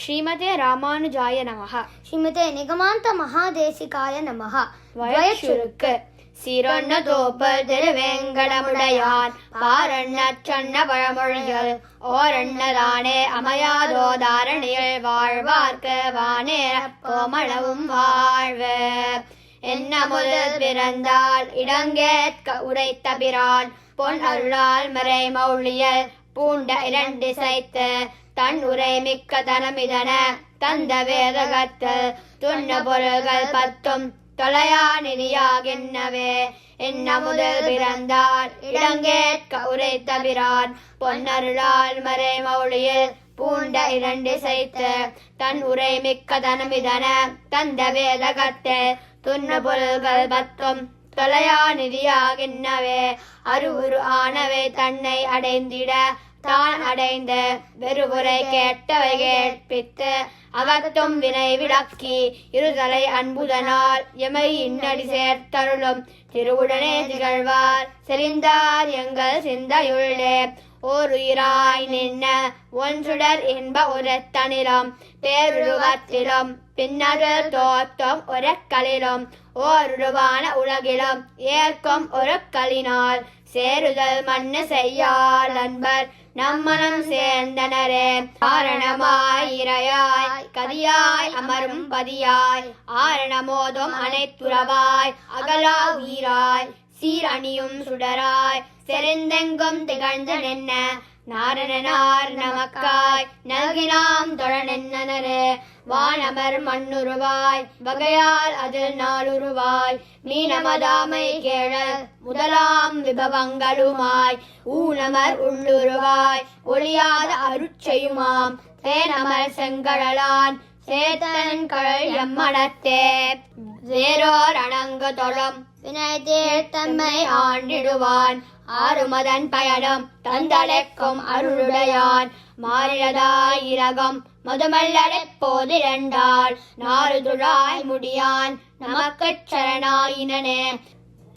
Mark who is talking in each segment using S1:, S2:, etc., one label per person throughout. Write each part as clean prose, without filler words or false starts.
S1: ஸ்ரீமதே ராமானுஜாய நமஹ.
S2: ஸ்ரீமதே நிகமாந்த மகாதேசிகாய நமஹ.
S1: வயச்சுருக்கு சீரொன்ன தோப்பல் திருவேங்கடமுடையான் பாரண்ண சொன்ன பழமொழிகள் ஓரண்ணதானே அமையாதோ தாரணியில் வாழ்வார்க்கு வானேர கோமளவும் வாழ்வு. என்ன முதல் பிறந்தால் இடங்கேற்க உரைத்த பிரான் பொன் அருளால் மறை மௌழியல் பூண்ட இரண்டிசைத்து தன் உரை மிக்க தனமிதன தந்த வேதகத்து துண்ண பொருள்கள் பத்தும் தொலையா நிதியாகின்னவே. என்ன முதல் பிறந்தால் இடங்கேற்க உரைத்த பிரான் பொன்னருளால் மறை மௌழியில் பூண்ட இரண்டிசைத்து தன் உரை மிக்க தனமிதன தந்த வேதகத்து துண்ண பொருள்கள் பத்தும் தொலையா நிதியாகின்னவே. அருவுரு ஆனவை தன்னை அடைந்திட தான் அடைந்த வெறுவுரை கேட்டவை கேட்பித்து அகத்தும் வினை விளக்கி இருதலை அன்புதனால் எமை இன்னடி சேர்த்தருளும் திருவுடனே திகழ்வார் செறிந்தார் எங்கள் சிந்தையுள்ளே. ஓர் உயிராய் நின்ன ஒன்றுடர் இன்ப உரத்தனிலும் பேருருவத்திலும் பின்னகர் தோற்றம் ஒரக்களிலும் ஓருருவான உலகிலும் ஏற்கும் ஒரு களினால் சேருதல் மண்ணு செய்யால் அன்பர் நம்மனம் சேர்ந்தனரே. ஆரணமாய் இரையாய் கதியாய் அமரும் பதியாய் ஆரணமோதும் அனைத்துறவாய் அகலா உயிராய் சீர் அணியும் சுடராய் செறிந்தெங்கும் திகழ்ந்து நின்ன நாரணனார் நமக்காய் நல்கினாம் தொழனென்னனரே. வானமர் மண்ணுருவாய் வகையால் அதில் நாளுருவாய் மீனமதாமை கேழல் முதலாம் விபவங்களுமாய் ஊனமர் உள்ளுருவாய் ஒளியாத அருட்செயுமாம் தேனமர் செங்கழலான் சேத்தன் கழல் எம்மனத்தே. வேறோர் அணங்கு தொழும் வினை தீர்த்தம்மை ஆண்டிடுவான் ஆறுமதன் பயணம் தந்தளைக்கும் அருளுடையான் மாறியதாயிரகம் மதுமல்லடைப் போதிரண்டாள் நாறு துழாய் முடியான் நமக்குச் சரணாயினனே.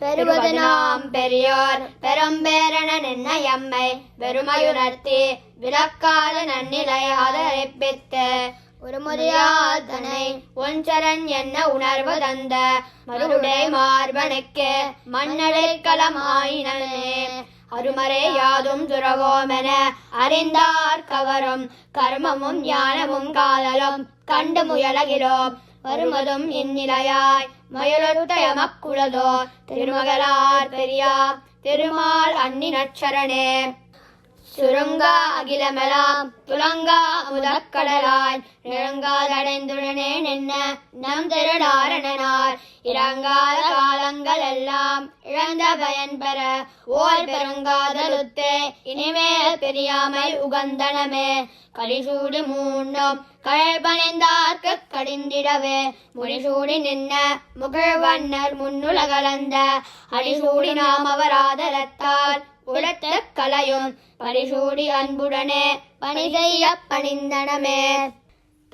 S1: பெறுவது நாம் பெரியோர் பெரும்பேரணன் என்ன எம்மை வெறுமையுணர்த்தி விளக்காத நன்னிலை ஆதரிப்பித்து ஒரு முறையாதனை ஒன்றரன் என்ன உணர்வு தந்த மறுடை மார்பனுக்கு மண்ணடைக்கலமாயினே. அருமறை யாதும் துறவோமென அறிந்தார் கவரும் கர்மமும் ஞானமும் காதலும் கண்டு முயலகிறோம் வருமதும் இந்நிலையாய் மயலொத்த எமக்குளதோ திருமகளார் பெரியா திருமால் அன்னி நச்சரணே. சுருங்கா அகிலமெலாம் துலங்கா முதற்கடலாய் இறங்காதடைந்துடனே நின்ன நம் திருநாரணனார் இறங்காத காலங்கள் எல்லாம் இழந்த பயன் பெற ஓர் பெருங்காதலுத்தே இனிமேல் பெரியாமை உகந்தனமே. கலிசூடி மூன்றும் கழல்பணிந்தார்க்கு கடிந்திடவே முடிசூடி நின்ன முகழ்வன்னர் முன்னுலகலந்த அடிசூடி நாம் அவர் ஆதரத்தால் உலத்த கலையும் பரிசூடி அன்புடனே பணி செய்ய பணிந்தனமே.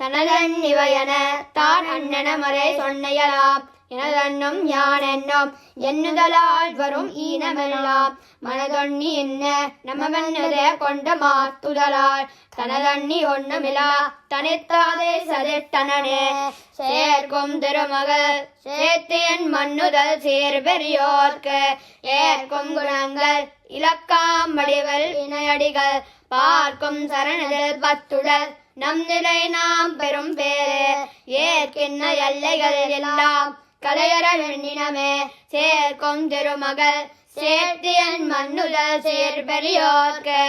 S1: தனதன் இவையன தான் அண்ணன மறை சொன்னையலாம் எனதன்னும் யான் என்னும் எண்ணுதலால் வரும் ஈனமெல்லாம் மனதொன்னி என்ன நமவென்னதே கொண்ட மாத்துதலால் தனதண்ணி ஒண்ணுமிலா தனித்தாதே சதிர்த்தனனே. சேர்க்கும் திருமகள் சேர்த்தியன் மண்ணுதல் சேர் பெரியோர்க்கு ஏற்கும் குணங்கள் இலக்காம் வடிவல் இணையடிகள் பார்க்கும் சரணதில் பத்துடல் நம் நிலை நாம் பெரும் பேரே. ஏற்கின்ற எல்லைகள் எல்லாம் கலையற எண்ணினமே சேர்க்கும் திருமகள் சேர்த்தியன் மண்ணுதல் சேர் பெரியோர்க்கு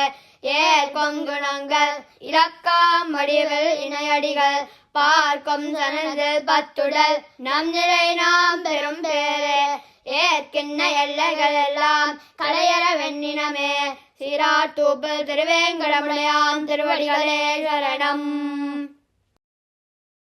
S1: ஏற்கும் குணங்கள் இலக்காம் வடிவில் இணையடிகள் பார்க்கும் சரணதில் பத்துடல் நம் நிலை நாம் பெரும் பேரே. ஏற்கின்ற எல்லைகள் எல்லாம் கலையற வெண்ணினமே. சீரார் தூப்பில் திருவேங்கடமுடையான் திருவடிகளே சரணம்.